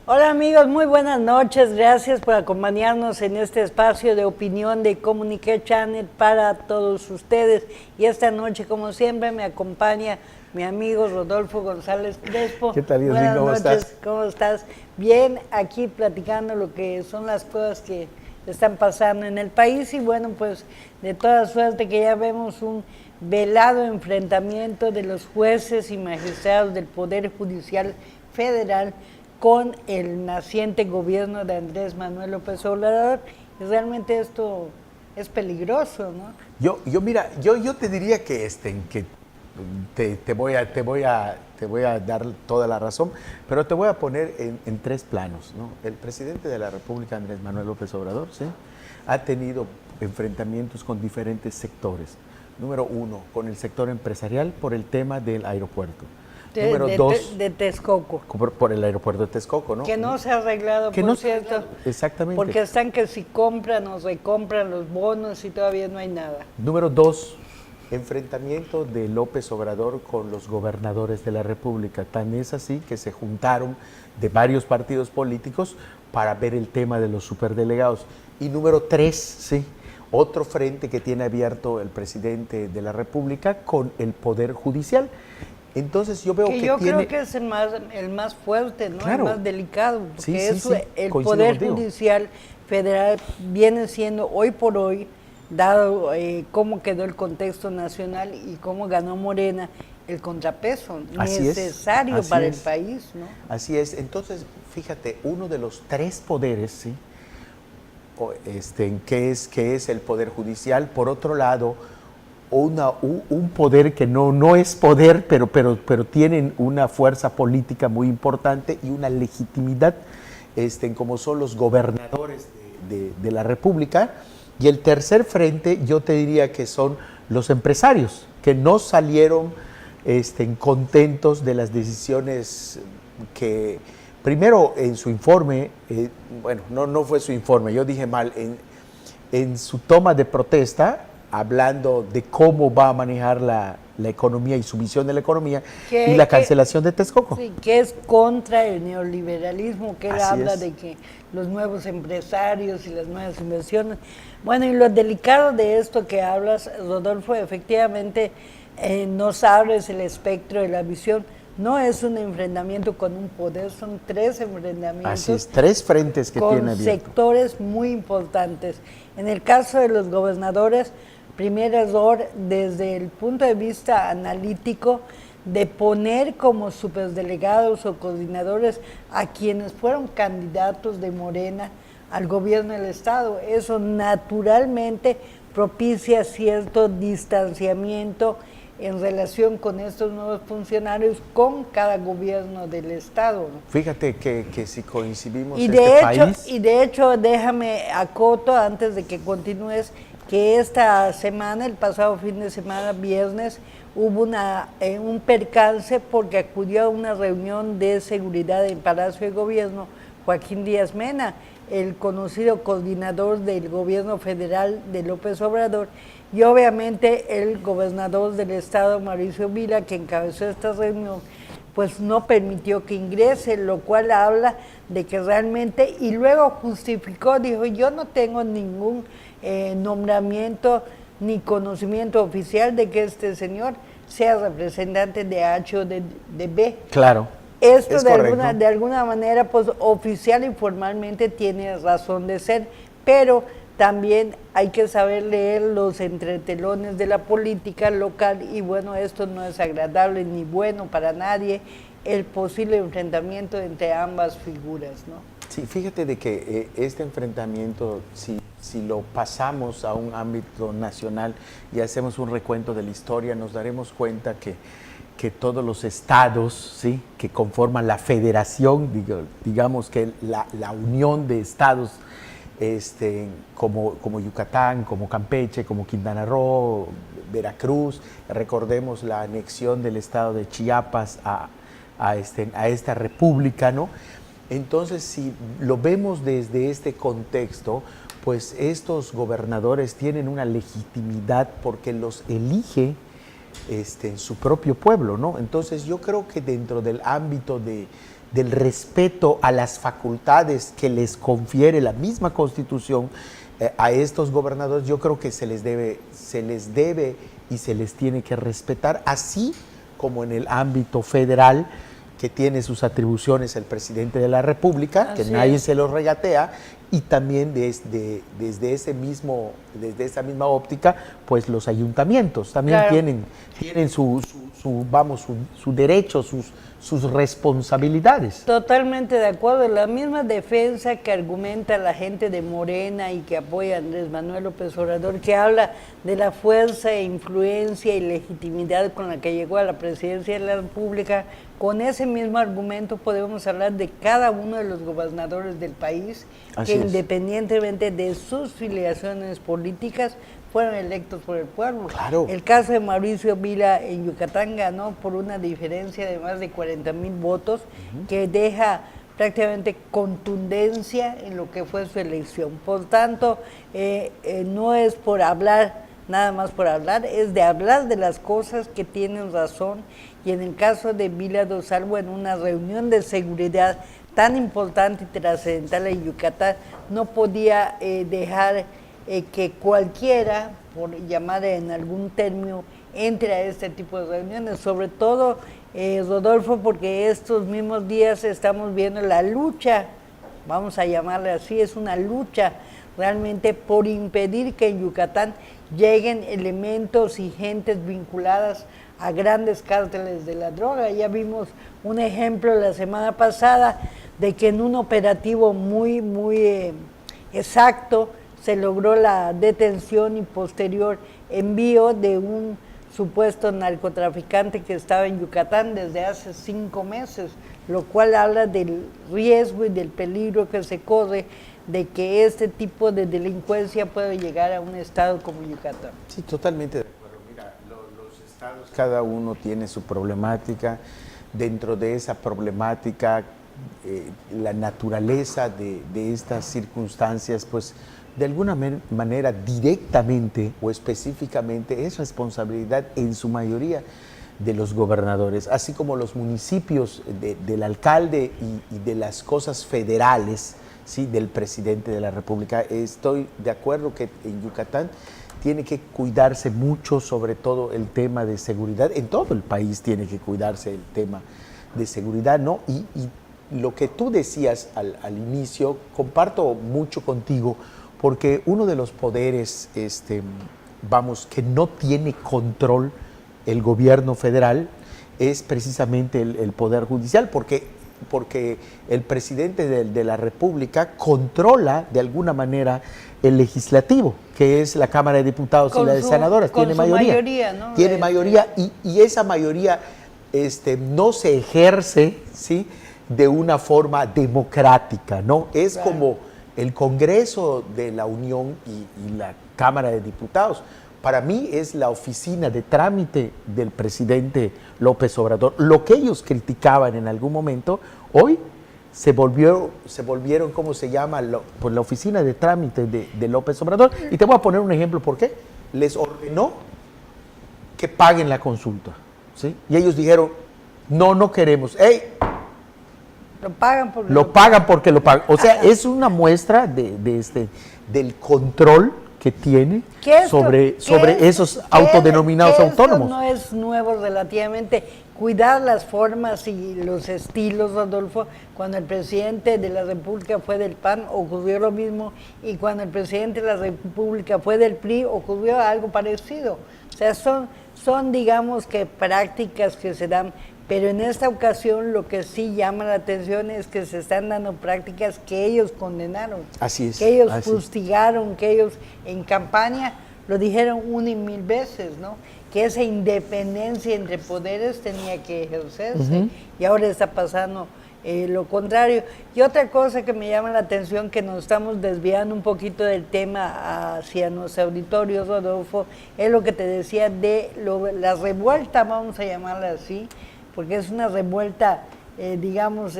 Hola amigos, muy buenas noches. Gracias por acompañarnos en este espacio de opinión de Comunique Channel para todos ustedes. Y esta noche, como siempre, me acompaña mi amigo Rodolfo González Crespo. ¿Qué tal, Buenas ¿Cómo noches, estás? ¿cómo estás? Bien, aquí platicando lo que son las cosas que están pasando en el país y bueno, pues de toda suerte que ya vemos un velado enfrentamiento de los jueces y magistrados del Poder Judicial Federal con el naciente gobierno de Andrés Manuel López Obrador, y realmente esto es peligroso, ¿no? Mira, yo te diría que te voy a dar toda la razón, pero te voy a poner en tres planos, ¿no? El presidente de la República, Andrés Manuel López Obrador, ¿sí?, ha tenido enfrentamientos con diferentes sectores. Número uno, con el sector empresarial por el tema del aeropuerto. Número dos, de Texcoco. por el aeropuerto de Texcoco, ¿no? Que no se ha arreglado, que por no cierto. Exactamente. Porque están que si compran o recompran los bonos y todavía no hay nada. Número dos, enfrentamiento de López Obrador con los gobernadores de la República. Tan es así que se juntaron de varios partidos políticos para ver el tema de los superdelegados. Y número tres, sí, otro frente que tiene abierto el presidente de la República con el Poder Judicial. Entonces yo veo que yo tiene... creo que es el más fuerte, ¿no? Claro. El más delicado, porque el coincido Poder contigo. Judicial Federal viene siendo hoy por hoy, dado cómo quedó el contexto nacional y cómo ganó Morena, el contrapeso necesario para el país, ¿no? Así es. Entonces, fíjate, uno de los tres poderes, ¿sí?, que es el Poder Judicial. Por otro lado, un poder que no es poder, pero tienen una fuerza política muy importante y una legitimidad, como son los gobernadores de la República. Y el tercer frente, yo te diría que son los empresarios, que no salieron contentos de las decisiones que, primero en su informe, no fue su informe, yo dije mal, en su toma de protesta, hablando de cómo va a manejar la economía y su visión de la economía y la cancelación de Texcoco. Sí, que es contra el neoliberalismo, que él habla de que los nuevos empresarios y las nuevas inversiones. Bueno, y lo delicado de esto que hablas, Rodolfo, efectivamente nos abres el espectro de la visión. No es un enfrentamiento con un poder, son tres enfrentamientos. Así es, tres frentes que tiene abierto. Con sectores muy importantes. En el caso de los gobernadores, primer error desde el punto de vista analítico de poner como superdelegados o coordinadores a quienes fueron candidatos de Morena al gobierno del Estado. Eso naturalmente propicia cierto distanciamiento en relación con estos nuevos funcionarios con cada gobierno del Estado. Fíjate que si coincidimos país... Y de hecho, déjame acoto antes de que continúes, que esta semana, el pasado fin de semana, viernes, hubo un percance porque acudió a una reunión de seguridad en Palacio de Gobierno Joaquín Díaz Mena, el conocido coordinador del gobierno federal de López Obrador, y obviamente el gobernador del estado, Mauricio Vila, que encabezó esta reunión, pues no permitió que ingrese, lo cual habla de que realmente, y luego justificó, dijo, yo no tengo ningún nombramiento ni conocimiento oficial de que este señor sea representante de H o de B. Claro. Esto de alguna manera, pues oficial y formalmente tiene razón de ser, pero también hay que saber leer los entretelones de la política local y bueno, esto no es agradable ni bueno para nadie, el posible enfrentamiento entre ambas figuras, ¿no? Sí, fíjate de que este enfrentamiento, si lo pasamos a un ámbito nacional y hacemos un recuento de la historia, nos daremos cuenta que todos los estados, ¿sí?, que conforman la federación, digamos que la unión de estados, como Yucatán, como Campeche, como Quintana Roo, Veracruz, recordemos la anexión del estado de Chiapas a esta república, ¿no? Entonces, si lo vemos desde este contexto, pues estos gobernadores tienen una legitimidad porque los elige en su propio pueblo, ¿no? Entonces yo creo que dentro del ámbito de del respeto a las facultades que les confiere la misma Constitución a estos gobernadores, yo creo que se les debe y se les tiene que respetar, así como en el ámbito federal, que tiene sus atribuciones el presidente de la República, que nadie se lo regatea, y también desde esa misma óptica, pues los ayuntamientos también tienen su derecho, sus responsabilidades. Totalmente de acuerdo, la misma defensa que argumenta la gente de Morena y que apoya a Andrés Manuel López Obrador, que habla de la fuerza, influencia y legitimidad con la que llegó a la presidencia de la República. Con ese mismo argumento podemos hablar de cada uno de los gobernadores del país, que independientemente de sus filiaciones políticas, fueron electos por el pueblo. Claro. El caso de Mauricio Vila en Yucatán ganó por una diferencia de más de 40,000 votos, que deja prácticamente contundencia en lo que fue su elección. Por tanto, no es por hablar, nada más por hablar, es de hablar de las cosas que tienen razón. Y en el caso de Vila do Salvo, en una reunión de seguridad tan importante y trascendental en Yucatán, no podía dejar que cualquiera, por llamar en algún término, entre a este tipo de reuniones, sobre todo, Rodolfo, porque estos mismos días estamos viendo la lucha, vamos a llamarle así, es una lucha realmente por impedir que en Yucatán lleguen elementos y gentes vinculadas a grandes cárteles de la droga. Ya vimos un ejemplo la semana pasada de que en un operativo muy exacto se logró la detención y posterior envío de un supuesto narcotraficante que estaba en Yucatán desde hace 5 meses, lo cual habla del riesgo y del peligro que se corre de que este tipo de delincuencia puede llegar a un estado como Yucatán. Sí, totalmente de acuerdo. Mira, los estados, cada uno tiene su problemática. Dentro de esa problemática, la naturaleza de estas circunstancias, pues de alguna manera directamente o específicamente es responsabilidad en su mayoría de los gobernadores, así como los municipios del alcalde y de las cosas federales, ¿sí?, del presidente de la República. Estoy de acuerdo que en Yucatán tiene que cuidarse mucho, sobre todo el tema de seguridad. En todo el país tiene que cuidarse el tema de seguridad, ¿no? Y lo que tú decías al inicio, comparto mucho contigo, porque uno de los poderes, que no tiene control el gobierno federal es precisamente el Poder Judicial, porque el presidente de la República controla de alguna manera el legislativo, que es la Cámara de Diputados y la de Senadoras. Tiene mayoría, ¿no? Tiene mayoría y esa mayoría no se ejerce, ¿sí?, de una forma democrática, ¿no? Es como el Congreso de la Unión y la Cámara de Diputados. Para mí es la oficina de trámite del presidente López Obrador. Lo que ellos criticaban en algún momento, hoy se volvieron, ¿cómo se llama? Pues la oficina de trámite de López Obrador. Y te voy a poner un ejemplo, ¿por qué? Les ordenó que paguen la consulta, ¿sí? Y ellos dijeron, no queremos. ¡Ey! Lo pagan porque lo pagan. O sea, es una muestra del control que tiene sobre esos autodenominados autónomos. No es nuevo relativamente. Cuidar las formas y los estilos, Rodolfo. Cuando el presidente de la República fue del PAN ocurrió lo mismo, y cuando el presidente de la República fue del PRI ocurrió algo parecido. O sea, son digamos que prácticas que se dan. Pero en esta ocasión lo que sí llama la atención es que se están dando prácticas que ellos condenaron. Así es. Que ellos fustigaron, que ellos en campaña lo dijeron 1 y 1000 veces, ¿no? Que esa independencia entre poderes tenía que ejercerse. Y ahora está pasando lo contrario. Y otra cosa que me llama la atención, que nos estamos desviando un poquito del tema hacia nuestro auditorio, Rodolfo, es lo que te decía de la revuelta, vamos a llamarla así, porque es una revuelta, digamos,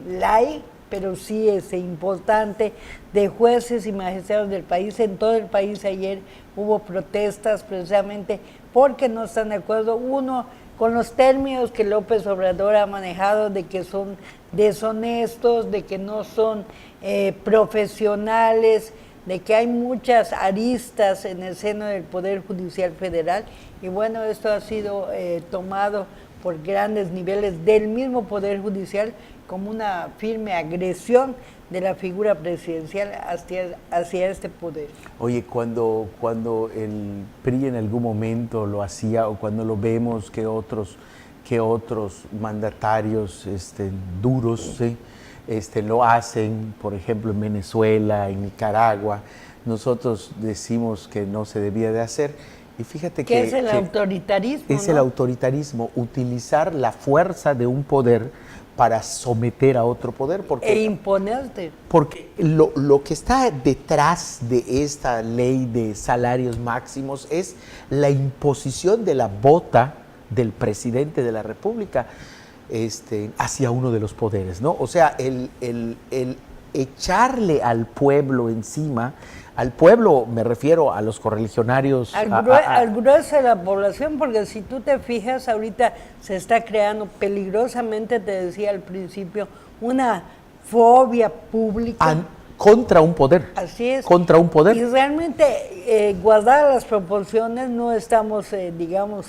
light, pero sí importante, de jueces y magistrados del país. En todo el país ayer hubo protestas precisamente porque no están de acuerdo, uno, con los términos que López Obrador ha manejado, de que son deshonestos, de que no son profesionales, de que hay muchas aristas en el seno del Poder Judicial Federal, y bueno, esto ha sido tomado por grandes niveles del mismo Poder Judicial como una firme agresión de la figura presidencial hacia este poder. Oye, cuando el PRI en algún momento lo hacía, o cuando lo vemos que otros mandatarios duros, ¿sí? Lo hacen, por ejemplo, en Venezuela, en Nicaragua, nosotros decimos que no se debía de hacer. Y fíjate que es el autoritarismo. Es, ¿no? El autoritarismo, utilizar la fuerza de un poder para someter a otro poder. E imponerte. Porque lo que está detrás de esta ley de salarios máximos es la imposición de la bota del presidente de la República hacia uno de los poderes, ¿no? O sea, el echarle al pueblo encima. Al pueblo me refiero a los correligionarios. Al grueso de la población, porque si tú te fijas, ahorita se está creando peligrosamente, te decía al principio, una fobia pública. Contra un poder. Así es. Contra un poder. Y realmente, guardadas las proporciones, no estamos, digamos,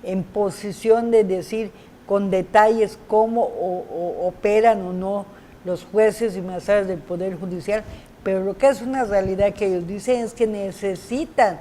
en posición de decir con detalles cómo operan o no los jueces y magistrados del Poder Judicial, pero lo que es una realidad que ellos dicen es que necesitan,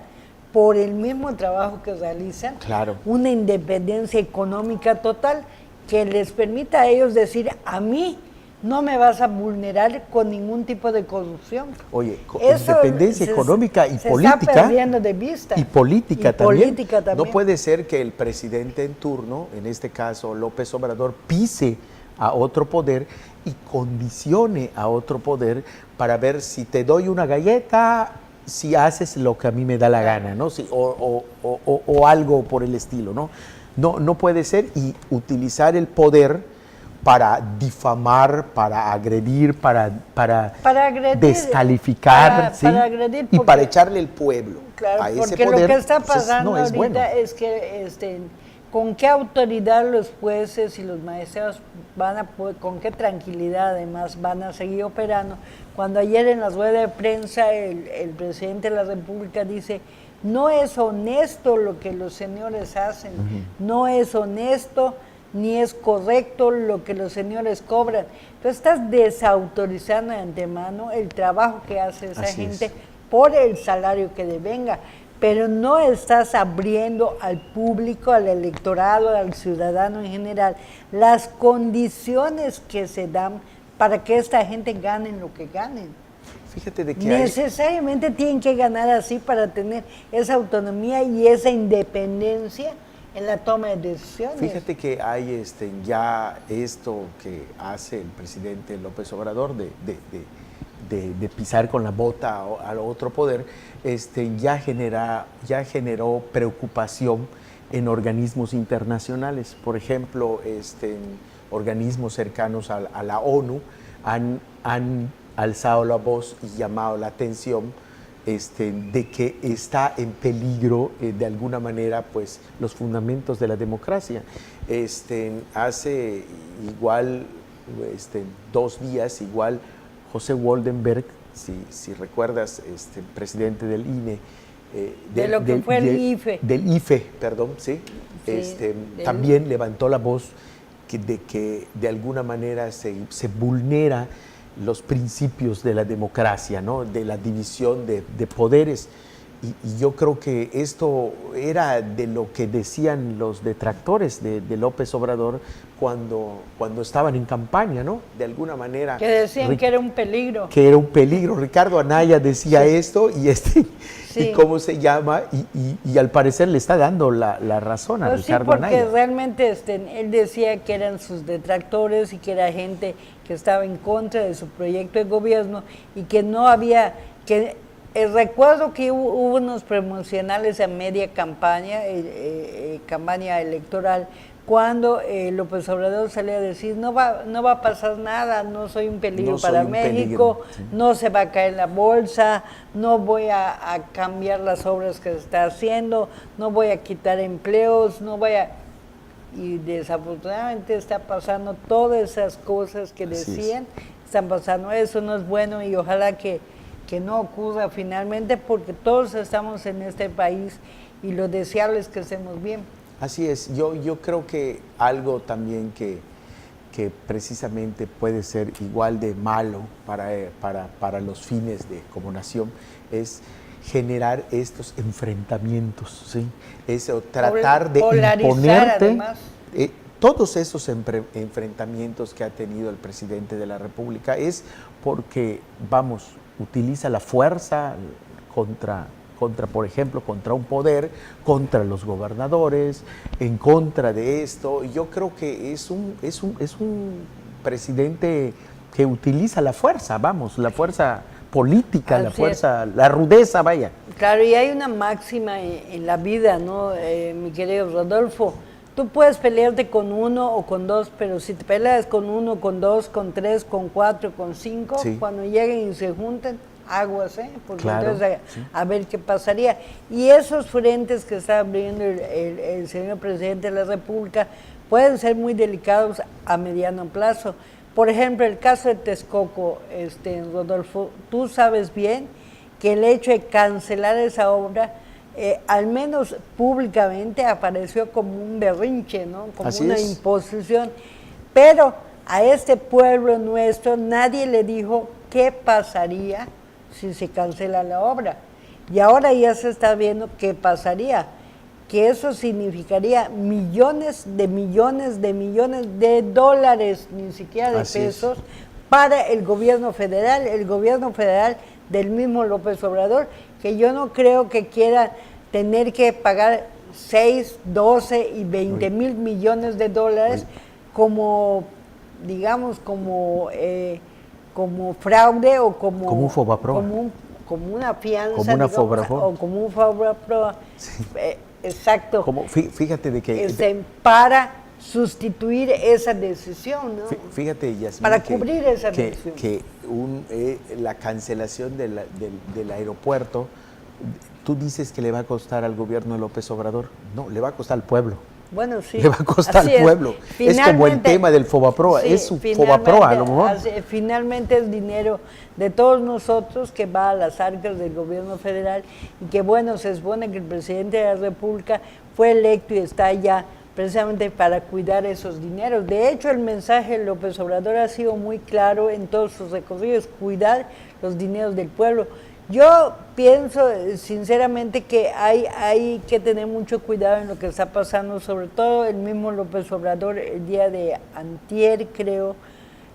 por el mismo trabajo que realizan, claro, una independencia económica total que les permita a ellos decir, a mí no me vas a vulnerar con ningún tipo de corrupción. Oye, independencia económica y política. Se está perdiendo de vista. Y política también. También. No puede ser que el presidente en turno, en este caso López Obrador, pise a otro poder y condicione a otro poder para ver si te doy una galleta, si haces lo que a mí me da la gana, ¿no? Si, o algo por el estilo, ¿no? No puede ser, y utilizar el poder para difamar, para agredir, para agredir, descalificar, ¿sí? Para agredir, y para echarle el pueblo a ese porque poder. Lo que está pasando no es ahorita bueno. es que con qué autoridad los jueces y los magistrados van a poder, con qué tranquilidad además van a seguir operando, cuando ayer en la rueda de prensa el presidente de la República dice: no es honesto lo que los señores hacen, no es honesto ni es correcto lo que los señores cobran. Entonces estás desautorizando de antemano el trabajo que hace esa gente por el salario que devenga, pero no estás abriendo al público, al electorado, al ciudadano en general, las condiciones que se dan para que esta gente gane lo que ganen. Fíjate de que necesariamente tienen que ganar así para tener esa autonomía y esa independencia en la toma de decisiones. Fíjate que hay ya esto que hace el presidente López Obrador de pisar con la bota al otro poder, ya generó preocupación en organismos internacionales. Por ejemplo, organismos cercanos a la ONU han alzado la voz y llamado la atención de que está en peligro de alguna manera pues los fundamentos de la democracia. Hace igual 2 días, igual José Waldenberg, si recuerdas, presidente del INE, el IFE. Del IFE, perdón, sí, también levantó la voz de que de alguna manera se vulnera los principios de la democracia, ¿no? De la división de poderes. Y yo creo que esto era de lo que decían los detractores de López Obrador cuando estaban en campaña, ¿no? De alguna manera. Que decían que era un peligro. Que era un peligro. Ricardo Anaya decía esto y y cómo se llama, y al parecer le está dando la razón a Ricardo Anaya. Sí, porque realmente él decía que eran sus detractores y que era gente que estaba en contra de su proyecto de gobierno y que no había, recuerdo que hubo unos promocionales a media campaña, campaña electoral, cuando López Obrador salía a decir, no va a pasar nada, no soy un peligro para México, no se va a caer la bolsa, no voy a cambiar las obras que se está haciendo, no voy a quitar empleos, no voy a... y desafortunadamente está pasando todas esas cosas que decían, están pasando, eso no es bueno y ojalá que no ocurra finalmente porque todos estamos en este país y lo deseable es que estemos bien. Así es, yo creo que algo también que precisamente puede ser igual de malo para los fines como nación es generar estos enfrentamientos, ¿sí? Eso, tratar de imponerte todos esos enfrentamientos que ha tenido el presidente de la República es porque, vamos, utiliza la fuerza contra, por ejemplo, contra un poder, contra los gobernadores, en contra de esto. Yo creo que es un presidente que utiliza la fuerza, vamos, la fuerza política, la fuerza, la rudeza, vaya. Claro, y hay una máxima en la vida, ¿no, mi querido Rodolfo? Tú puedes pelearte con uno o con dos, pero si te peleas con uno, con dos, con tres, con cuatro, con cinco, cuando lleguen y se junten, aguas, porque claro, entonces a ver qué pasaría. Y esos frentes que está abriendo el señor presidente de la República pueden ser muy delicados a mediano plazo. Por ejemplo, el caso de Texcoco, Rodolfo, tú sabes bien que el hecho de cancelar esa obra, al menos públicamente, apareció como un berrinche, ¿no? Como una imposición. Pero a este pueblo nuestro nadie le dijo qué pasaría si se cancela la obra. Y ahora ya se está viendo qué pasaría. Que eso significaría millones de dólares, ni siquiera de pesos, para el gobierno federal del mismo López Obrador, que yo no creo que quiera tener que pagar 6, 12 y 20 mil millones de dólares como, digamos, como fraude o como un Fobaproa. Como una fianza, como una digamos, o como un Fobaproa. Exacto. Fíjate de que para sustituir esa decisión, ¿no? Fíjate, Yasmín, para cubrir esa decisión. Que la cancelación del aeropuerto, tú dices que le va a costar al gobierno de López Obrador. No, le va a costar al pueblo. Bueno, sí. Le va a costar al pueblo. Es como el tema del Fobaproa, es su Fobaproa a lo mejor. Finalmente es dinero de todos nosotros que va a las arcas del gobierno federal y que bueno, se supone que el presidente de la República fue electo y está allá precisamente para cuidar esos dineros. De hecho, el mensaje de López Obrador ha sido muy claro en todos sus recorridos, cuidar los dineros del pueblo. Yo pienso sinceramente que hay que tener mucho cuidado en lo que está pasando, sobre todo el mismo López Obrador el día de antier, creo,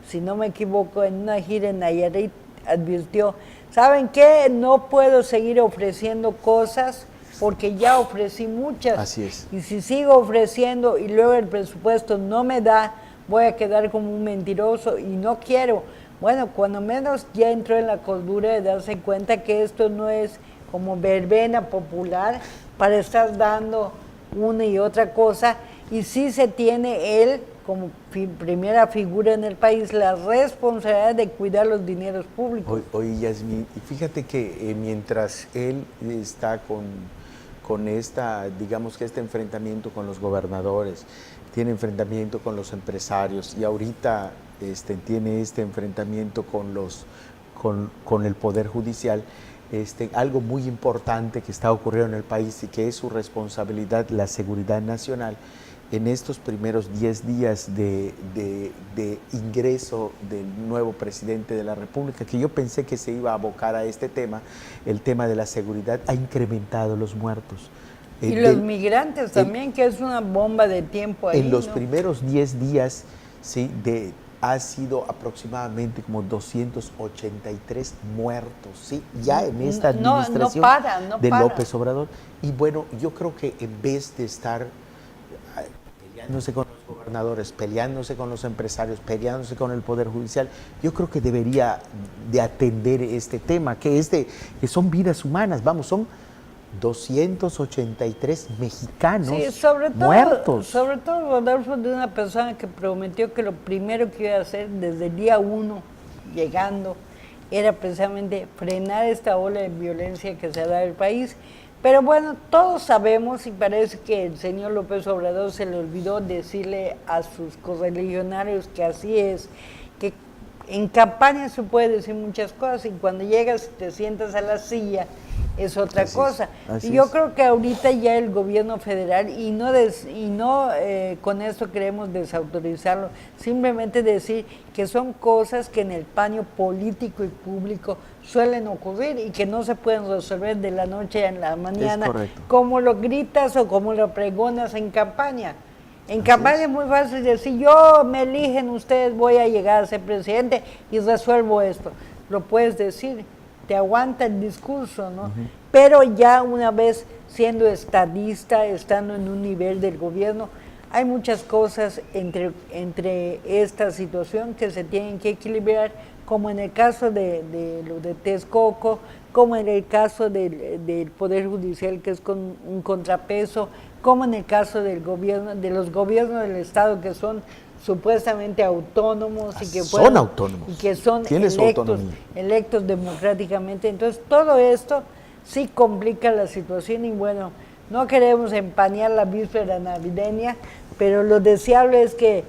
si no me equivoco, en una gira en Nayarit advirtió, ¿saben qué? No puedo seguir ofreciendo cosas porque ya ofrecí muchas. Así es. Y si sigo ofreciendo y luego el presupuesto no me da, voy a quedar como un mentiroso y no quiero. Bueno, cuando menos ya entró en la cordura de darse cuenta que esto no es como verbena popular para estar dando una y otra cosa, y sí se tiene él, como primera figura en el país, la responsabilidad de cuidar los dineros públicos. Oye, Yasmín, y fíjate que mientras él está con esta, digamos que este enfrentamiento con los gobernadores, tiene enfrentamiento con los empresarios y ahorita tiene este enfrentamiento con el Poder Judicial, algo muy importante que está ocurriendo en el país y que es su responsabilidad, la seguridad nacional. En estos primeros 10 días de ingreso del nuevo presidente de la República, que yo pensé que se iba a abocar a este tema, el tema de la seguridad ha incrementado los muertos. Y los migrantes también, que es una bomba de tiempo ahí. En los primeros 10 días, sí, ha sido aproximadamente como 283 muertos, ¿sí? Ya en esta administración de López Obrador. Y bueno, yo creo que en vez de estar peleándose con los gobernadores, peleándose con los empresarios, peleándose con el Poder Judicial, yo creo que debería de atender este tema, que son vidas humanas, vamos, son 283 mexicanos muertos. Sobre todo, Rodolfo, de una persona que prometió que lo primero que iba a hacer desde el día 1, llegando, era precisamente frenar esta ola de violencia que se da en el país. Pero bueno, todos sabemos, y parece que el señor López Obrador se le olvidó decirle a sus correligionarios que así es, que en campaña se puede decir muchas cosas y cuando llegas y te sientas a la silla es otra cosa. Y yo creo que ahorita ya el gobierno federal, y no con esto queremos desautorizarlo, simplemente decir que son cosas que en el plano político y público suelen ocurrir y que no se pueden resolver de la noche a la mañana, como lo gritas o como lo pregonas en campaña. En campaña es muy fácil decir, yo me eligen ustedes, voy a llegar a ser presidente y resuelvo esto. Lo puedes decir, te aguanta el discurso, ¿no? Pero ya una vez siendo estadista, estando en un nivel del gobierno, hay muchas cosas entre esta situación que se tienen que equilibrar, como en el caso de lo de Texcoco, como en el caso del Poder Judicial, que es con un contrapeso, como en el caso del gobierno, de los gobiernos del Estado que son supuestamente autónomos y que son autónomos y que son electos democráticamente. Entonces todo esto sí complica la situación y bueno, no queremos empañar la víspera navideña, pero lo deseable es que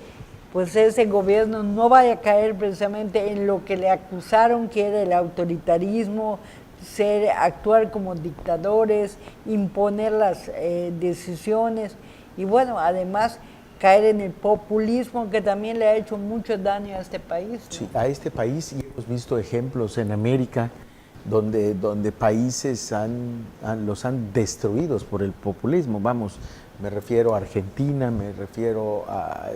pues ese gobierno no vaya a caer precisamente en lo que le acusaron, que era el autoritarismo, actuar como dictadores, imponer las decisiones y bueno, además caer en el populismo que también le ha hecho mucho daño a este país, ¿no? Sí, a este país, y hemos visto ejemplos en América donde países los han destruido por el populismo. Vamos, me refiero a Argentina, me refiero a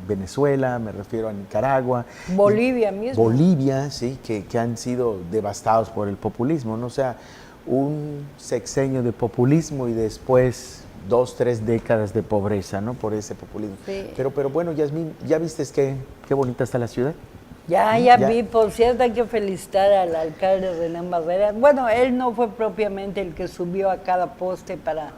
Venezuela, me refiero a Nicaragua. Bolivia mismo. Bolivia, sí, que han sido devastados por el populismo, ¿no? O sea, un sexenio de populismo y después 2, 3 décadas de pobreza, ¿no? Por ese populismo. Sí. Pero bueno, Yasmín, ¿ya viste qué bonita está la ciudad? Ya vi, por cierto, hay que felicitar al alcalde Renán Barrera. Bueno, él no fue propiamente el que subió a cada poste para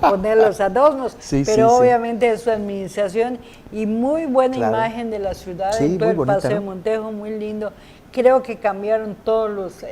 poner los adornos, pero obviamente es su administración y muy buena imagen de la ciudad, en todo el bonita, Paseo de Montejo, muy lindo. Creo que cambiaron todos los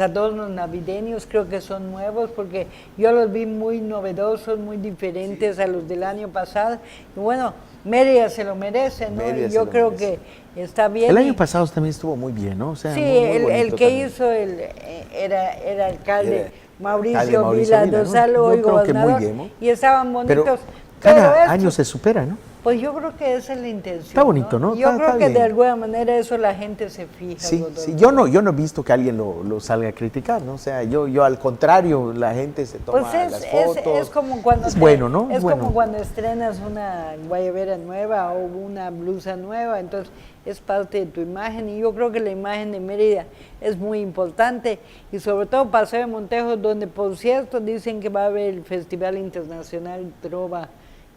adornos navideños, creo que son nuevos porque yo los vi muy novedosos, muy diferentes a los del año pasado. Y bueno, Mérida se lo merece, ¿no? Y yo creo que está bien. El año pasado también estuvo muy bien, ¿no? O sea, sí, muy el que también hizo era alcalde Mauricio Vila Dosalo, hoy gobernador, y estaban bonitos. Pero cada año se supera, ¿no? Pues yo creo que esa es la intención. Está bonito, ¿no? Yo creo que de alguna manera eso la gente se fija. Sí, yo no he visto que alguien lo salga a criticar, ¿no? O sea, yo al contrario, la gente se toma las fotos. Es como cuando bueno, ¿no? Es como cuando estrenas una guayabera nueva o una blusa nueva, entonces es parte de tu imagen y yo creo que la imagen de Mérida es muy importante y sobre todo Paseo de Montejo, donde por cierto dicen que va a haber el Festival Internacional Trova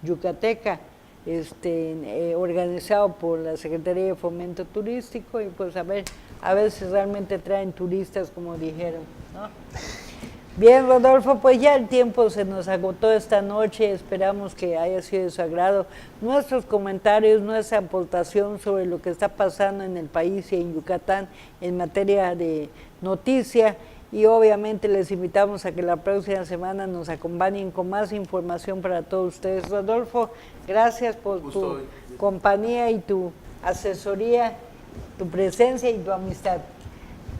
Yucateca, organizado por la Secretaría de Fomento Turístico y pues a ver si realmente traen turistas como dijeron, ¿no? Bien, Rodolfo, pues ya el tiempo se nos agotó esta noche, esperamos que haya sido de su agrado nuestros comentarios, nuestra aportación sobre lo que está pasando en el país y en Yucatán en materia de noticia. Y obviamente les invitamos a que la próxima semana nos acompañen con más información para todos ustedes. Rodolfo, gracias por tu compañía y tu asesoría, tu presencia y tu amistad.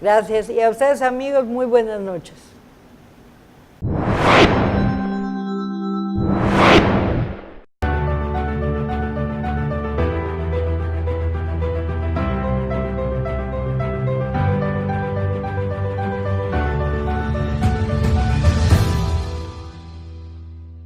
Gracias. Y a ustedes, amigos, muy buenas noches.